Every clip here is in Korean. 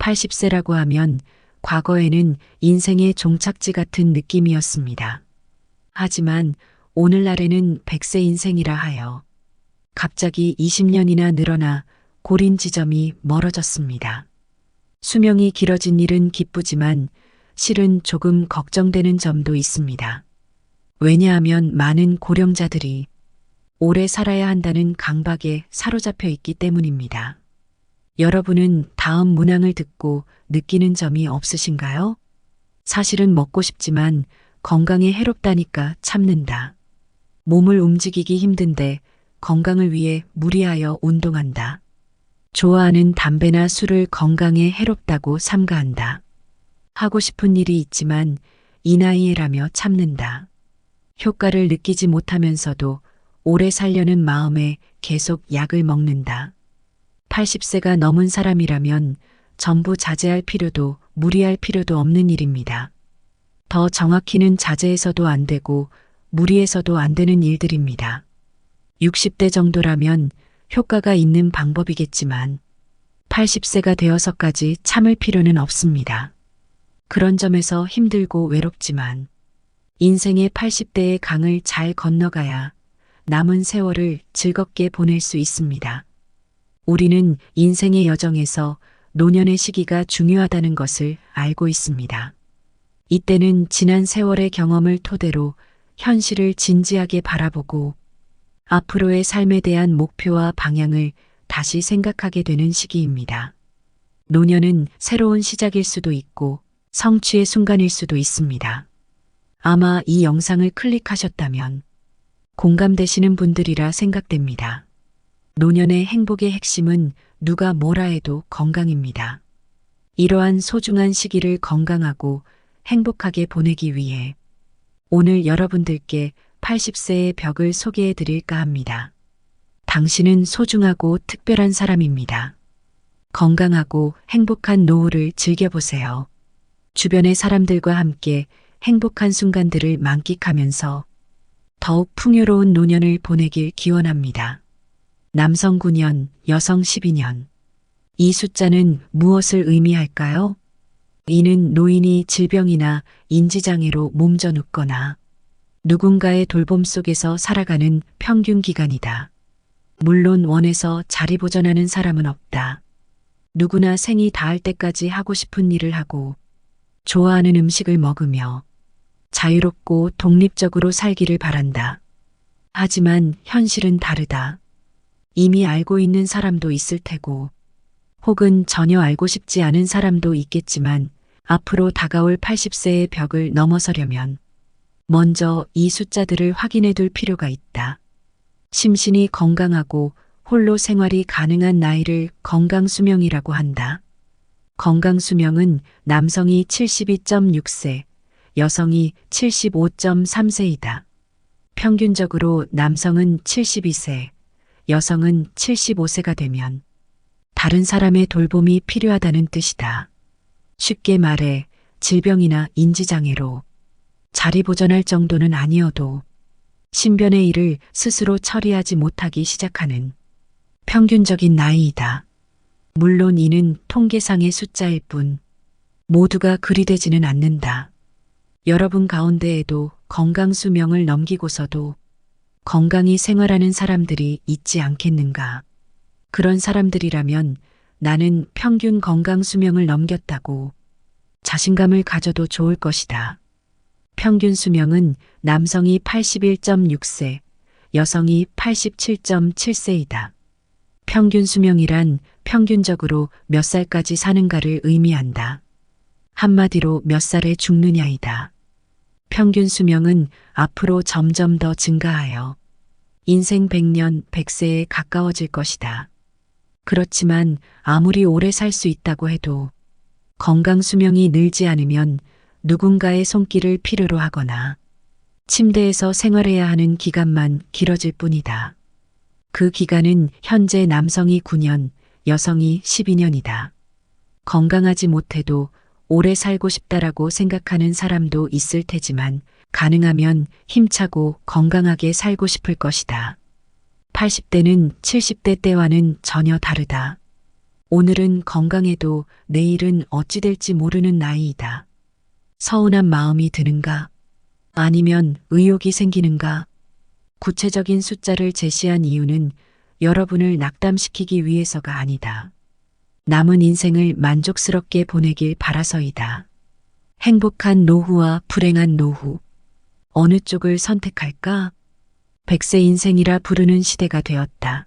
80세라고 하면 과거에는 인생의 종착지 같은 느낌이었습니다. 하지만 오늘날에는 100세 인생이라 하여 갑자기 20년이나 늘어나 고린 지점이 멀어졌습니다. 수명이 길어진 일은 기쁘지만 실은 조금 걱정되는 점도 있습니다. 왜냐하면 많은 고령자들이 오래 살아야 한다는 강박에 사로잡혀 있기 때문입니다. 여러분은 다음 문항을 듣고 느끼는 점이 없으신가요? 사실은 먹고 싶지만 건강에 해롭다니까 참는다. 몸을 움직이기 힘든데 건강을 위해 무리하여 운동한다. 좋아하는 담배나 술을 건강에 해롭다고 삼가한다. 하고 싶은 일이 있지만 이 나이에라며 참는다. 효과를 느끼지 못하면서도 오래 살려는 마음에 계속 약을 먹는다. 80세가 넘은 사람이라면 전부 자제할 필요도 무리할 필요도 없는 일입니다. 더 정확히는 자제해서도 안 되고 무리해서도 안 되는 일들입니다. 60대 정도라면 효과가 있는 방법이겠지만 80세가 되어서까지 참을 필요는 없습니다. 그런 점에서 힘들고 외롭지만 인생의 80대의 강을 잘 건너가야 남은 세월을 즐겁게 보낼 수 있습니다. 우리는 인생의 여정에서 노년의 시기가 중요하다는 것을 알고 있습니다. 이때는 지난 세월의 경험을 토대로 현실을 진지하게 바라보고 앞으로의 삶에 대한 목표와 방향을 다시 생각하게 되는 시기입니다. 노년은 새로운 시작일 수도 있고 성취의 순간일 수도 있습니다. 아마 이 영상을 클릭하셨다면 공감되시는 분들이라 생각됩니다. 노년의 행복의 핵심은 누가 뭐라 해도 건강입니다. 이러한 소중한 시기를 건강하고 행복하게 보내기 위해 오늘 여러분들께 80세의 벽을 소개해 드릴까 합니다. 당신은 소중하고 특별한 사람입니다. 건강하고 행복한 노후를 즐겨보세요. 주변의 사람들과 함께 행복한 순간들을 만끽하면서 더욱 풍요로운 노년을 보내길 기원합니다. 남성 9년, 여성 12년. 이 숫자는 무엇을 의미할까요? 이는 노인이 질병이나 인지장애로 몸져 눕거나 누군가의 돌봄 속에서 살아가는 평균 기간이다. 물론 원해서 자리보전하는 사람은 없다. 누구나 생이 닿을 때까지 하고 싶은 일을 하고 좋아하는 음식을 먹으며 자유롭고 독립적으로 살기를 바란다. 하지만 현실은 다르다. 이미 알고 있는 사람도 있을 테고 혹은 전혀 알고 싶지 않은 사람도 있겠지만 앞으로 다가올 80세의 벽을 넘어서려면 먼저 이 숫자들을 확인해 둘 필요가 있다. 심신이 건강하고 홀로 생활이 가능한 나이를 건강수명이라고 한다. 건강수명은 남성이 72.6세, 여성이 75.3세이다. 평균적으로 남성은 72세, 여성은 75세가 되면 다른 사람의 돌봄이 필요하다는 뜻이다. 쉽게 말해 질병이나 인지장애로 자리보전할 정도는 아니어도 신변의 일을 스스로 처리하지 못하기 시작하는 평균적인 나이이다. 물론 이는 통계상의 숫자일 뿐 모두가 그리 되지는 않는다. 여러분 가운데에도 건강수명을 넘기고서도 건강히 생활하는 사람들이 있지 않겠는가. 그런 사람들이라면 나는 평균 건강수명을 넘겼다고 자신감을 가져도 좋을 것이다. 평균 수명은 남성이 81.6세, 여성이 87.7세이다. 평균 수명이란 평균적으로 몇 살까지 사는가를 의미한다. 한마디로 몇 살에 죽느냐이다. 평균 수명은 앞으로 점점 더 증가하여 인생 100년, 100세에 가까워질 것이다. 그렇지만 아무리 오래 살 수 있다고 해도 건강 수명이 늘지 않으면 누군가의 손길을 필요로 하거나 침대에서 생활해야 하는 기간만 길어질 뿐이다. 그 기간은 현재 남성이 9년, 여성이 12년이다. 건강하지 못해도 오래 살고 싶다라고 생각하는 사람도 있을 테지만 가능하면 힘차고 건강하게 살고 싶을 것이다. 80대는 70대 때와는 전혀 다르다. 오늘은 건강해도 내일은 어찌 될지 모르는 나이이다. 서운한 마음이 드는가? 아니면 의욕이 생기는가? 구체적인 숫자를 제시한 이유는 여러분을 낙담시키기 위해서가 아니다. 남은 인생을 만족스럽게 보내길 바라서이다. 행복한 노후와 불행한 노후. 어느 쪽을 선택할까? 100세 인생이라 부르는 시대가 되었다.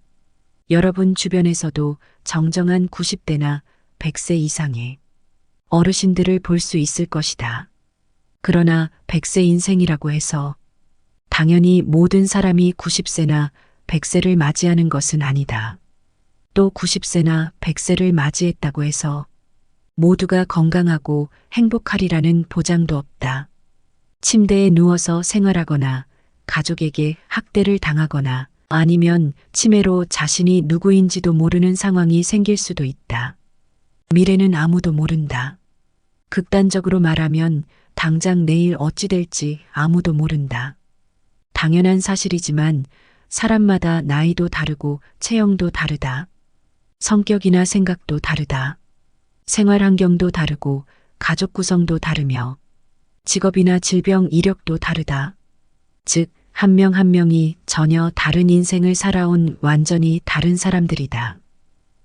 여러분 주변에서도 정정한 90대나 100세 이상의 어르신들을 볼 수 있을 것이다. 그러나 100세 인생이라고 해서 당연히 모든 사람이 90세나 100세를 맞이하는 것은 아니다. 또 90세나 100세를 맞이했다고 해서 모두가 건강하고 행복하리라는 보장도 없다. 침대에 누워서 생활하거나 가족에게 학대를 당하거나 아니면 치매로 자신이 누구인지도 모르는 상황이 생길 수도 있다. 미래는 아무도 모른다. 극단적으로 말하면 당장 내일 어찌 될지 아무도 모른다. 당연한 사실이지만 사람마다 나이도 다르고 체형도 다르다. 성격이나 생각도 다르다. 생활 환경도 다르고 가족 구성도 다르며 직업이나 질병 이력도 다르다. 즉, 한 명 한 명이 전혀 다른 인생을 살아온 완전히 다른 사람들이다.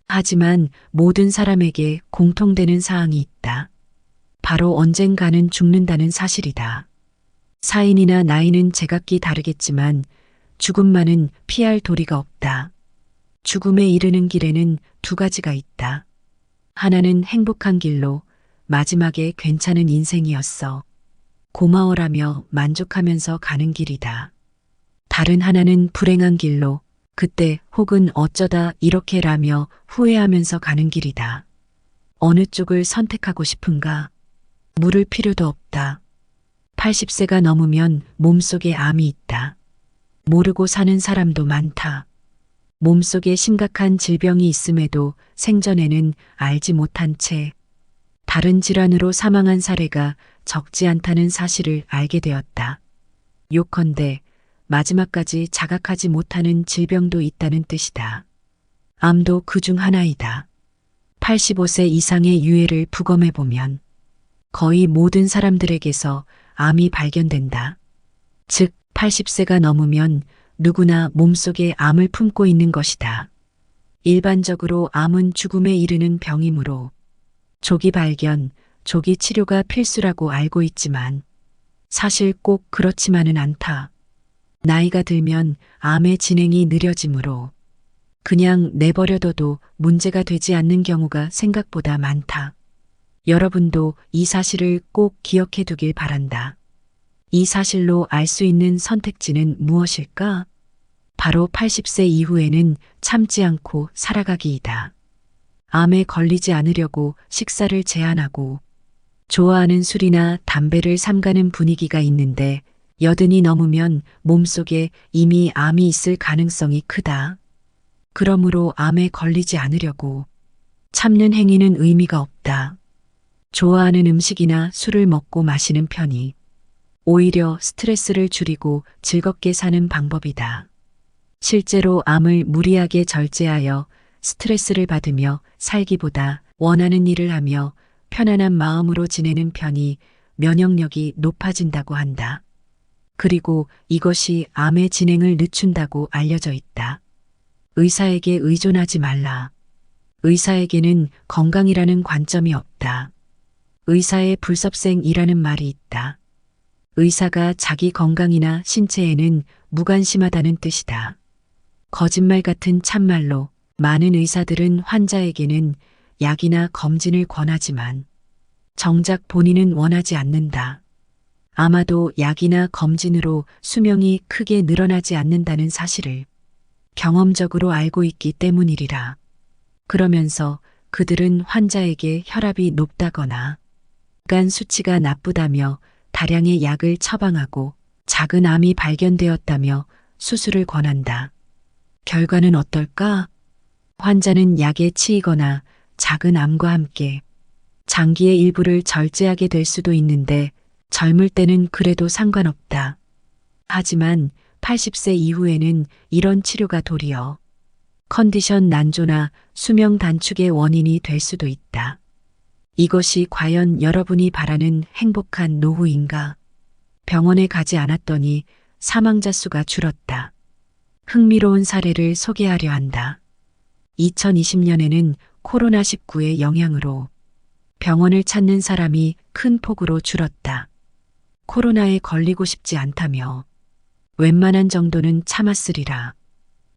하지만 모든 사람에게 공통되는 사항이 있다. 바로 언젠가는 죽는다는 사실이다. 사인이나 나이는 제각기 다르겠지만 죽음만은 피할 도리가 없다. 죽음에 이르는 길에는 두 가지가 있다. 하나는 행복한 길로 마지막에 괜찮은 인생이었어. 고마워라며 만족하면서 가는 길이다. 다른 하나는 불행한 길로 그때 혹은 어쩌다 이렇게라며 후회하면서 가는 길이다. 어느 쪽을 선택하고 싶은가? 물을 필요도 없다. 80세가 넘으면 몸속에 암이 있다. 모르고 사는 사람도 많다. 몸속에 심각한 질병이 있음에도 생전에는 알지 못한 채 다른 질환으로 사망한 사례가 적지 않다는 사실을 알게 되었다. 요컨대 마지막까지 자각하지 못하는 질병도 있다는 뜻이다. 암도 그중 하나이다. 85세 이상의 유해를 부검해보면 거의 모든 사람들에게서 암이 발견된다. 즉, 80세가 넘으면 누구나 몸속에 암을 품고 있는 것이다. 일반적으로 암은 죽음에 이르는 병이므로 조기 발견, 조기 치료가 필수라고 알고 있지만 사실 꼭 그렇지만은 않다. 나이가 들면 암의 진행이 느려지므로 그냥 내버려둬도 문제가 되지 않는 경우가 생각보다 많다. 여러분도 이 사실을 꼭 기억해 두길 바란다. 이 사실로 알 수 있는 선택지는 무엇일까? 바로 80세 이후에는 참지 않고 살아가기이다. 암에 걸리지 않으려고 식사를 제한하고 좋아하는 술이나 담배를 삼가는 분위기가 있는데 80이 넘으면 몸속에 이미 암이 있을 가능성이 크다. 그러므로 암에 걸리지 않으려고 참는 행위는 의미가 없다. 좋아하는 음식이나 술을 먹고 마시는 편이 오히려 스트레스를 줄이고 즐겁게 사는 방법이다. 실제로 암을 무리하게 절제하여 스트레스를 받으며 살기보다 원하는 일을 하며 편안한 마음으로 지내는 편이 면역력이 높아진다고 한다. 그리고 이것이 암의 진행을 늦춘다고 알려져 있다. 의사에게 의존하지 말라. 의사에게는 건강이라는 관점이 없다. 의사의 불섭생이라는 말이 있다. 의사가 자기 건강이나 신체에는 무관심하다는 뜻이다. 거짓말 같은 참말로 많은 의사들은 환자에게는 약이나 검진을 권하지만 정작 본인은 원하지 않는다. 아마도 약이나 검진으로 수명이 크게 늘어나지 않는다는 사실을 경험적으로 알고 있기 때문이리라. 그러면서 그들은 환자에게 혈압이 높다거나 간 수치가 나쁘다며 다량의 약을 처방하고 작은 암이 발견되었다며 수술을 권한다. 결과는 어떨까? 환자는 약에 치이거나 작은 암과 함께 장기의 일부를 절제하게 될 수도 있는데 젊을 때는 그래도 상관없다. 하지만 80세 이후에는 이런 치료가 도리어 컨디션 난조나 수명 단축의 원인이 될 수도 있다. 이것이 과연 여러분이 바라는 행복한 노후인가? 병원에 가지 않았더니 사망자 수가 줄었다. 흥미로운 사례를 소개하려 한다. 2020년에는 코로나19의 영향으로 병원을 찾는 사람이 큰 폭으로 줄었다. 코로나에 걸리고 싶지 않다며 웬만한 정도는 참았으리라.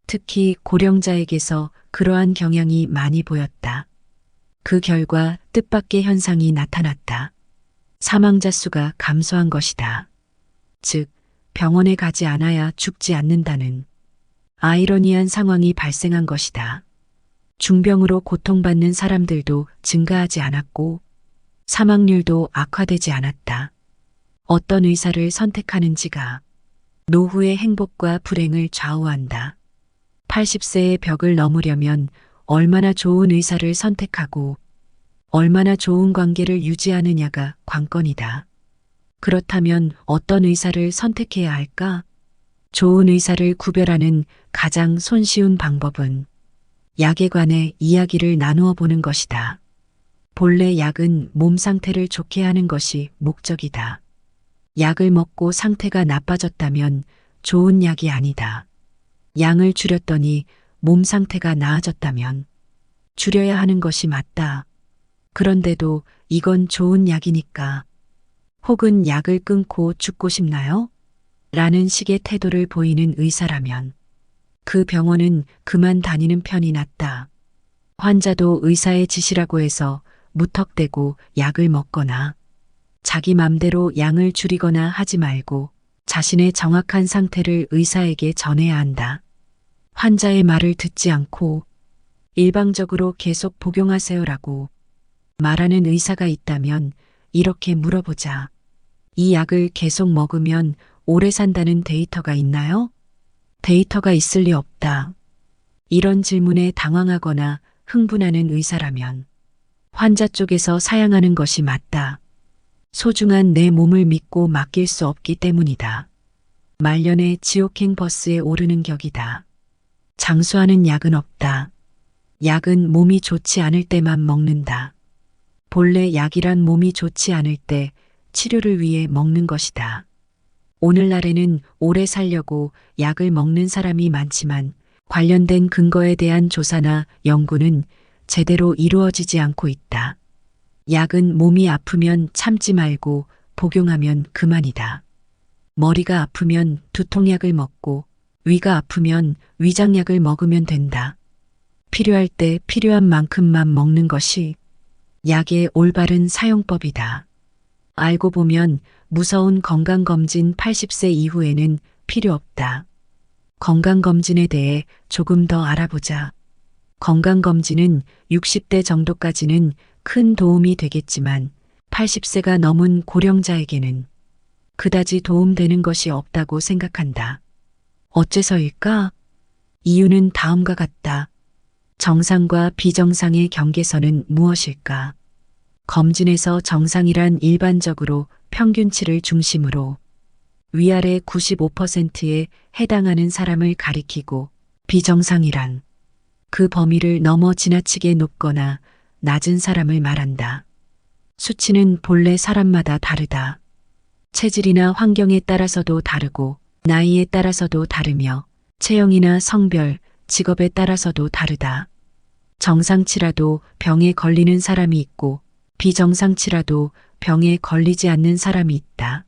특히 고령자에게서 그러한 경향이 많이 보였다. 그 결과 뜻밖의 현상이 나타났다. 사망자 수가 감소한 것이다. 즉, 병원에 가지 않아야 죽지 않는다는 아이러니한 상황이 발생한 것이다. 중병으로 고통받는 사람들도 증가하지 않았고 사망률도 악화되지 않았다. 어떤 의사를 선택하는지가 노후의 행복과 불행을 좌우한다. 80세의 벽을 넘으려면 얼마나 좋은 의사를 선택하고 얼마나 좋은 관계를 유지하느냐가 관건이다. 그렇다면 어떤 의사를 선택해야 할까? 좋은 의사를 구별하는 가장 손쉬운 방법은 약에 관해 이야기를 나누어 보는 것이다. 본래 약은 몸 상태를 좋게 하는 것이 목적이다. 약을 먹고 상태가 나빠졌다면 좋은 약이 아니다. 양을 줄였더니 몸 상태가 나아졌다면 줄여야 하는 것이 맞다. 그런데도 이건 좋은 약이니까. 혹은 약을 끊고 죽고 싶나요? 라는 식의 태도를 보이는 의사라면 그 병원은 그만 다니는 편이 낫다. 환자도 의사의 지시라고 해서 무턱대고 약을 먹거나 자기 맘대로 양을 줄이거나 하지 말고 자신의 정확한 상태를 의사에게 전해야 한다. 환자의 말을 듣지 않고 일방적으로 계속 복용하세요라고 말하는 의사가 있다면 이렇게 물어보자. 이 약을 계속 먹으면 오래 산다는 데이터가 있나요? 데이터가 있을 리 없다. 이런 질문에 당황하거나 흥분하는 의사라면 환자 쪽에서 사양하는 것이 맞다. 소중한 내 몸을 믿고 맡길 수 없기 때문이다. 말년에 지옥행 버스에 오르는 격이다. 장수하는 약은 없다. 약은 몸이 좋지 않을 때만 먹는다. 본래 약이란 몸이 좋지 않을 때 치료를 위해 먹는 것이다. 오늘날에는 오래 살려고 약을 먹는 사람이 많지만 관련된 근거에 대한 조사나 연구는 제대로 이루어지지 않고 있다. 약은 몸이 아프면 참지 말고 복용하면 그만이다. 머리가 아프면 두통약을 먹고 위가 아프면 위장약을 먹으면 된다. 필요할 때 필요한 만큼만 먹는 것이 약의 올바른 사용법이다. 알고 보면 무서운 건강검진 80세 이후에는 필요 없다. 건강검진에 대해 조금 더 알아보자. 건강검진은 60대 정도까지는 큰 도움이 되겠지만 80세가 넘은 고령자에게는 그다지 도움되는 것이 없다고 생각한다. 어째서일까? 이유는 다음과 같다. 정상과 비정상의 경계선은 무엇일까? 검진에서 정상이란 일반적으로 평균치를 중심으로 위아래 95%에 해당하는 사람을 가리키고 비정상이란 그 범위를 넘어 지나치게 높거나 낮은 사람을 말한다. 수치는 본래 사람마다 다르다. 체질이나 환경에 따라서도 다르고 나이에 따라서도 다르며 체형이나 성별, 직업에 따라서도 다르다. 정상치라도 병에 걸리는 사람이 있고 비정상치라도 병에 걸리지 않는 사람이 있다.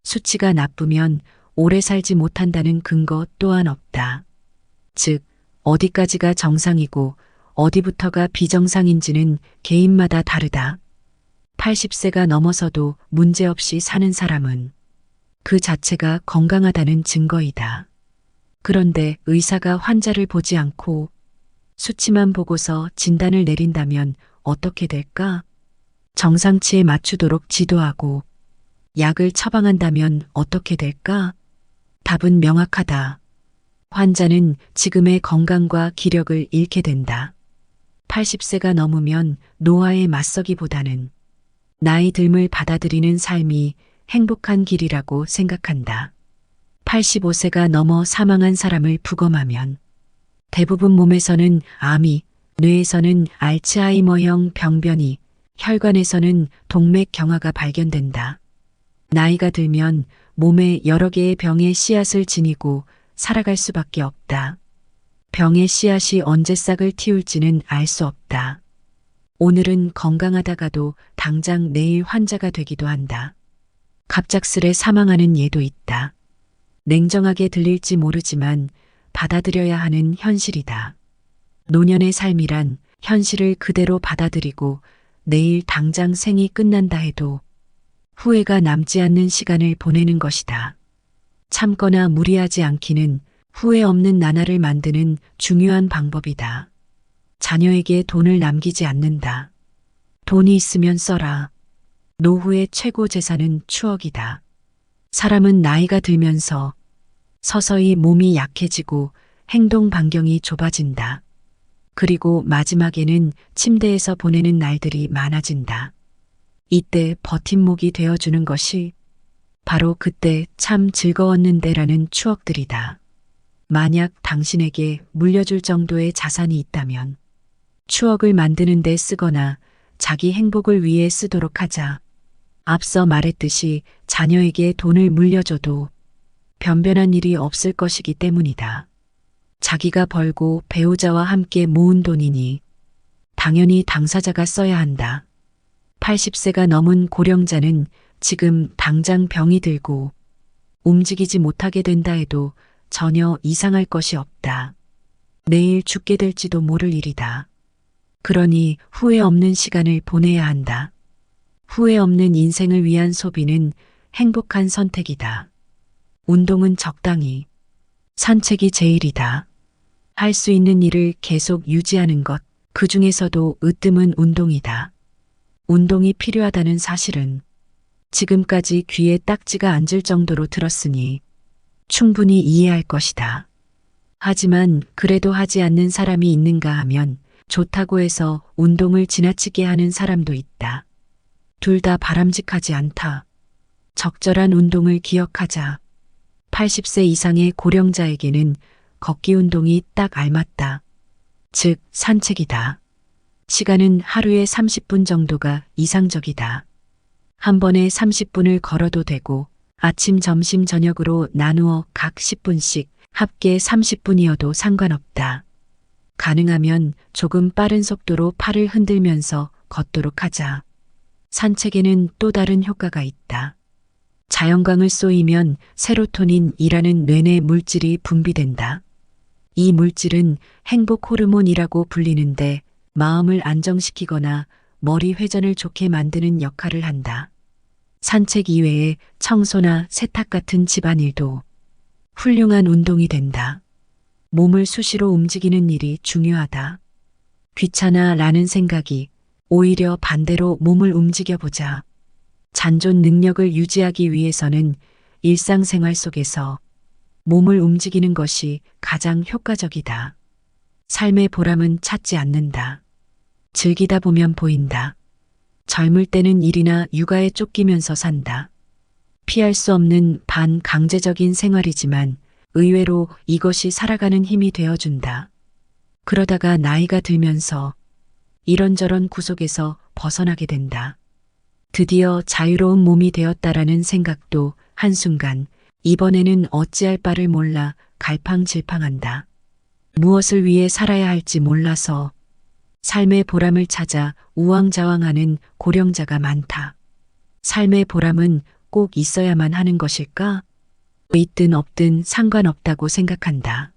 수치가 나쁘면 오래 살지 못한다는 근거 또한 없다. 즉, 어디까지가 정상이고 어디부터가 비정상인지는 개인마다 다르다. 80세가 넘어서도 문제없이 사는 사람은 그 자체가 건강하다는 증거이다. 그런데 의사가 환자를 보지 않고 수치만 보고서 진단을 내린다면 어떻게 될까? 정상치에 맞추도록 지도하고 약을 처방한다면 어떻게 될까? 답은 명확하다. 환자는 지금의 건강과 기력을 잃게 된다. 80세가 넘으면 노화에 맞서기보다는 나이 듦을 받아들이는 삶이 행복한 길이라고 생각한다. 85세가 넘어 사망한 사람을 부검하면 대부분 몸에서는 암이, 뇌에서는 알츠하이머형 병변이, 혈관에서는 동맥 경화가 발견된다. 나이가 들면 몸에 여러 개의 병의 씨앗을 지니고 살아갈 수밖에 없다. 병의 씨앗이 언제 싹을 틔울지는 알 수 없다. 오늘은 건강하다가도 당장 내일 환자가 되기도 한다. 갑작스레 사망하는 예도 있다. 냉정하게 들릴지 모르지만 받아들여야 하는 현실이다. 노년의 삶이란 현실을 그대로 받아들이고 내일 당장 생이 끝난다 해도 후회가 남지 않는 시간을 보내는 것이다. 참거나 무리하지 않기는 후회 없는 나날을 만드는 중요한 방법이다. 자녀에게 돈을 남기지 않는다. 돈이 있으면 써라. 노후의 최고 재산은 추억이다. 사람은 나이가 들면서 서서히 몸이 약해지고 행동 반경이 좁아진다. 그리고 마지막에는 침대에서 보내는 날들이 많아진다. 이때 버팀목이 되어주는 것이 바로 그때 참 즐거웠는데라는 추억들이다. 만약 당신에게 물려줄 정도의 자산이 있다면 추억을 만드는 데 쓰거나 자기 행복을 위해 쓰도록 하자. 앞서 말했듯이 자녀에게 돈을 물려줘도 변변한 일이 없을 것이기 때문이다. 자기가 벌고 배우자와 함께 모은 돈이니 당연히 당사자가 써야 한다. 80세가 넘은 고령자는 지금 당장 병이 들고 움직이지 못하게 된다 해도 전혀 이상할 것이 없다. 내일 죽게 될지도 모를 일이다. 그러니 후회 없는 시간을 보내야 한다. 후회 없는 인생을 위한 소비는 행복한 선택이다. 운동은 적당히, 산책이 제일이다. 할 수 있는 일을 계속 유지하는 것, 그 중에서도 으뜸은 운동이다. 운동이 필요하다는 사실은 지금까지 귀에 딱지가 앉을 정도로 들었으니 충분히 이해할 것이다. 하지만 그래도 하지 않는 사람이 있는가 하면 좋다고 해서 운동을 지나치게 하는 사람도 있다. 둘 다 바람직하지 않다. 적절한 운동을 기억하자. 80세 이상의 고령자에게는 걷기 운동이 딱 알맞다. 즉, 산책이다. 시간은 하루에 30분 정도가 이상적이다. 한 번에 30분을 걸어도 되고 아침, 점심, 저녁으로 나누어 각 10분씩 합계 30분이어도 상관없다. 가능하면 조금 빠른 속도로 팔을 흔들면서 걷도록 하자. 산책에는 또 다른 효과가 있다. 자연광을 쏘이면 세로토닌이라는 뇌내 물질이 분비된다. 이 물질은 행복 호르몬이라고 불리는데 마음을 안정시키거나 머리 회전을 좋게 만드는 역할을 한다. 산책 이외에 청소나 세탁 같은 집안일도 훌륭한 운동이 된다. 몸을 수시로 움직이는 일이 중요하다. 귀찮아라는 생각이 오히려 반대로 몸을 움직여보자. 잔존 능력을 유지하기 위해서는 일상생활 속에서 몸을 움직이는 것이 가장 효과적이다. 삶의 보람은 찾지 않는다. 즐기다 보면 보인다. 젊을 때는 일이나 육아에 쫓기면서 산다. 피할 수 없는 반강제적인 생활이지만 의외로 이것이 살아가는 힘이 되어준다. 그러다가 나이가 들면서 이런저런 구속에서 벗어나게 된다. 드디어 자유로운 몸이 되었다라는 생각도 한순간 이번에는 어찌할 바를 몰라 갈팡질팡한다. 무엇을 위해 살아야 할지 몰라서 삶의 보람을 찾아 우왕좌왕하는 고령자가 많다. 삶의 보람은 꼭 있어야만 하는 것일까? 있든 없든 상관없다고 생각한다.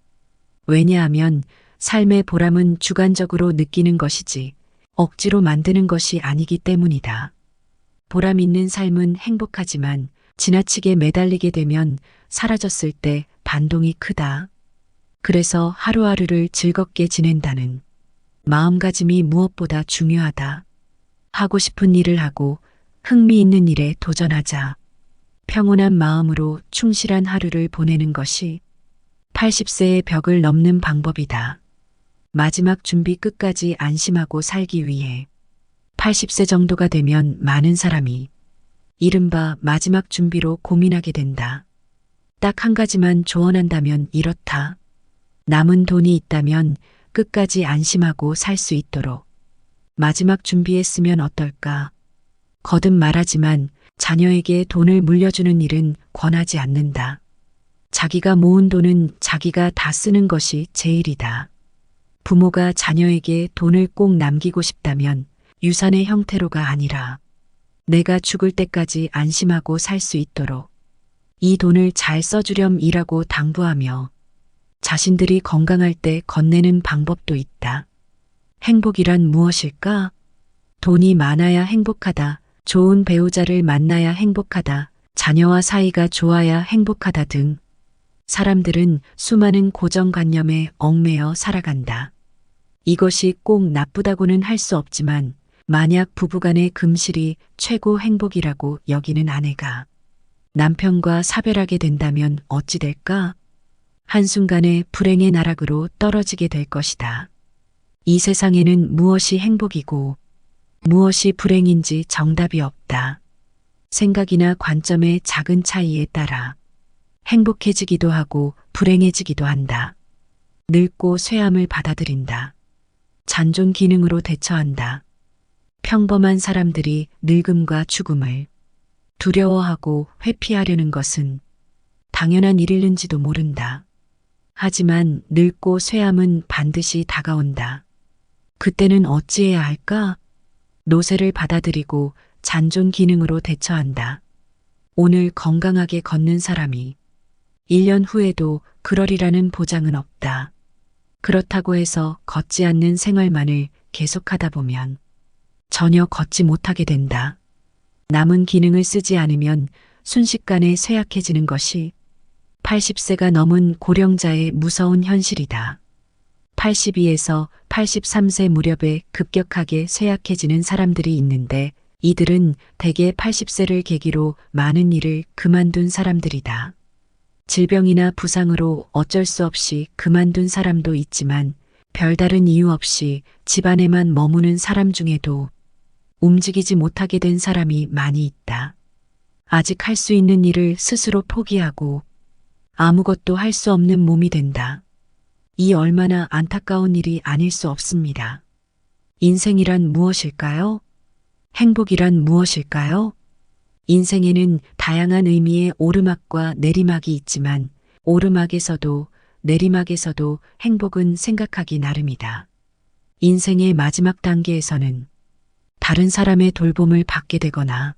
왜냐하면 삶의 보람은 주관적으로 느끼는 것이지 억지로 만드는 것이 아니기 때문이다. 보람 있는 삶은 행복하지만 지나치게 매달리게 되면 사라졌을 때 반동이 크다. 그래서 하루하루를 즐겁게 지낸다는 마음가짐이 무엇보다 중요하다. 하고 싶은 일을 하고 흥미있는 일에 도전하자. 평온한 마음으로 충실한 하루를 보내는 것이 80세의 벽을 넘는 방법이다. 마지막 준비 끝까지 안심하고 살기 위해 80세 정도가 되면 많은 사람이 이른바 마지막 준비로 고민하게 된다. 딱 한 가지만 조언한다면 이렇다. 남은 돈이 있다면 끝까지 안심하고 살 수 있도록 마지막 준비했으면 어떨까? 거듭 말하지만 자녀에게 돈을 물려주는 일은 권하지 않는다. 자기가 모은 돈은 자기가 다 쓰는 것이 제일이다. 부모가 자녀에게 돈을 꼭 남기고 싶다면 유산의 형태로가 아니라 내가 죽을 때까지 안심하고 살 수 있도록 이 돈을 잘 써주렴이라고 당부하며 자신들이 건강할 때 건네는 방법도 있다. 행복이란 무엇일까? 돈이 많아야 행복하다. 좋은 배우자를 만나야 행복하다. 자녀와 사이가 좋아야 행복하다 등 사람들은 수많은 고정관념에 얽매여 살아간다. 이것이 꼭 나쁘다고는 할 수 없지만 만약 부부간의 금실이 최고 행복이라고 여기는 아내가 남편과 사별하게 된다면 어찌 될까? 한순간에 불행의 나락으로 떨어지게 될 것이다. 이 세상에는 무엇이 행복이고 무엇이 불행인지 정답이 없다. 생각이나 관점의 작은 차이에 따라 행복해지기도 하고 불행해지기도 한다. 늙고 쇠함을 받아들인다. 잔존 기능으로 대처한다. 평범한 사람들이 늙음과 죽음을 두려워하고 회피하려는 것은 당연한 일일는지도 모른다. 하지만 늙고 쇠함은 반드시 다가온다. 그때는 어찌해야 할까? 노쇠를 받아들이고 잔존 기능으로 대처한다. 오늘 건강하게 걷는 사람이 1년 후에도 그러리라는 보장은 없다. 그렇다고 해서 걷지 않는 생활만을 계속하다 보면 전혀 걷지 못하게 된다. 남은 기능을 쓰지 않으면 순식간에 쇠약해지는 것이 80세가 넘은 고령자의 무서운 현실이다. 82에서 83세 무렵에 급격하게 쇠약해지는 사람들이 있는데 이들은 대개 80세를 계기로 많은 일을 그만둔 사람들이다. 질병이나 부상으로 어쩔 수 없이 그만둔 사람도 있지만 별다른 이유 없이 집안에만 머무는 사람 중에도 움직이지 못하게 된 사람이 많이 있다. 아직 할 수 있는 일을 스스로 포기하고 아무것도 할 수 없는 몸이 된다. 이 얼마나 안타까운 일이 아닐 수 없습니다. 인생이란 무엇일까요? 행복이란 무엇일까요? 인생에는 다양한 의미의 오르막과 내리막이 있지만 오르막에서도 내리막에서도 행복은 생각하기 나름이다. 인생의 마지막 단계에서는 다른 사람의 돌봄을 받게 되거나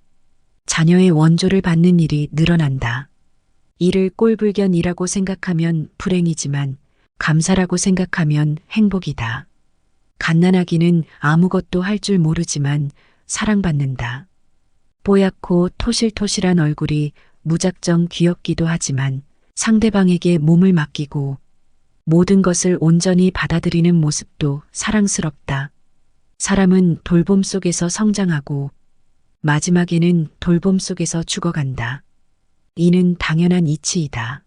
자녀의 원조를 받는 일이 늘어난다. 이를 꼴불견이라고 생각하면 불행이지만 감사라고 생각하면 행복이다. 갓난아기는 아무것도 할 줄 모르지만 사랑받는다. 뽀얗고 토실토실한 얼굴이 무작정 귀엽기도 하지만 상대방에게 몸을 맡기고 모든 것을 온전히 받아들이는 모습도 사랑스럽다. 사람은 돌봄 속에서 성장하고 마지막에는 돌봄 속에서 죽어간다. 이는 당연한 이치이다.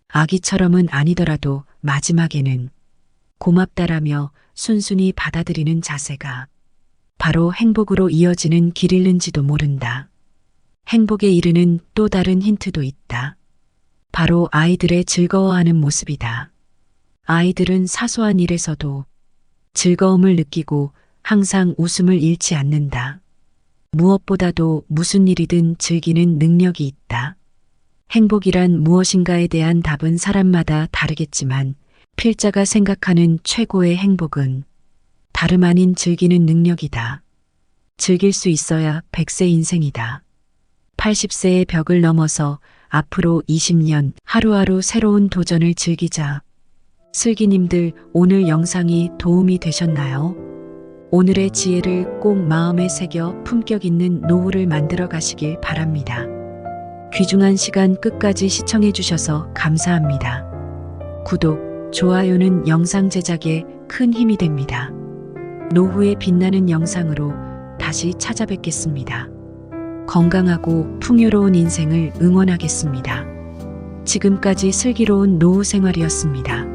아기처럼은 아니더라도 마지막에는 고맙다라며 순순히 받아들이는 자세가 바로 행복으로 이어지는 길일는지도 모른다. 행복에 이르는 또 다른 힌트도 있다. 바로 아이들의 즐거워하는 모습이다. 아이들은 사소한 일에서도 즐거움을 느끼고 항상 웃음을 잃지 않는다. 무엇보다도 무슨 일이든 즐기는 능력이 있다. 행복이란 무엇인가에 대한 답은 사람마다 다르겠지만 필자가 생각하는 최고의 행복은 다름 아닌 즐기는 능력이다. 즐길 수 있어야 100세 인생이다. 80세의 벽을 넘어서 앞으로 20년 하루하루 새로운 도전을 즐기자. 슬기님들, 오늘 영상이 도움이 되셨나요? 오늘의 지혜를 꼭 마음에 새겨 품격 있는 노후를 만들어 가시길 바랍니다. 귀중한 시간 끝까지 시청해 주셔서 감사합니다. 구독, 좋아요는 영상 제작에 큰 힘이 됩니다. 노후에 빛나는 영상으로 다시 찾아뵙겠습니다. 건강하고 풍요로운 인생을 응원하겠습니다. 지금까지 슬기로운 노후 생활이었습니다.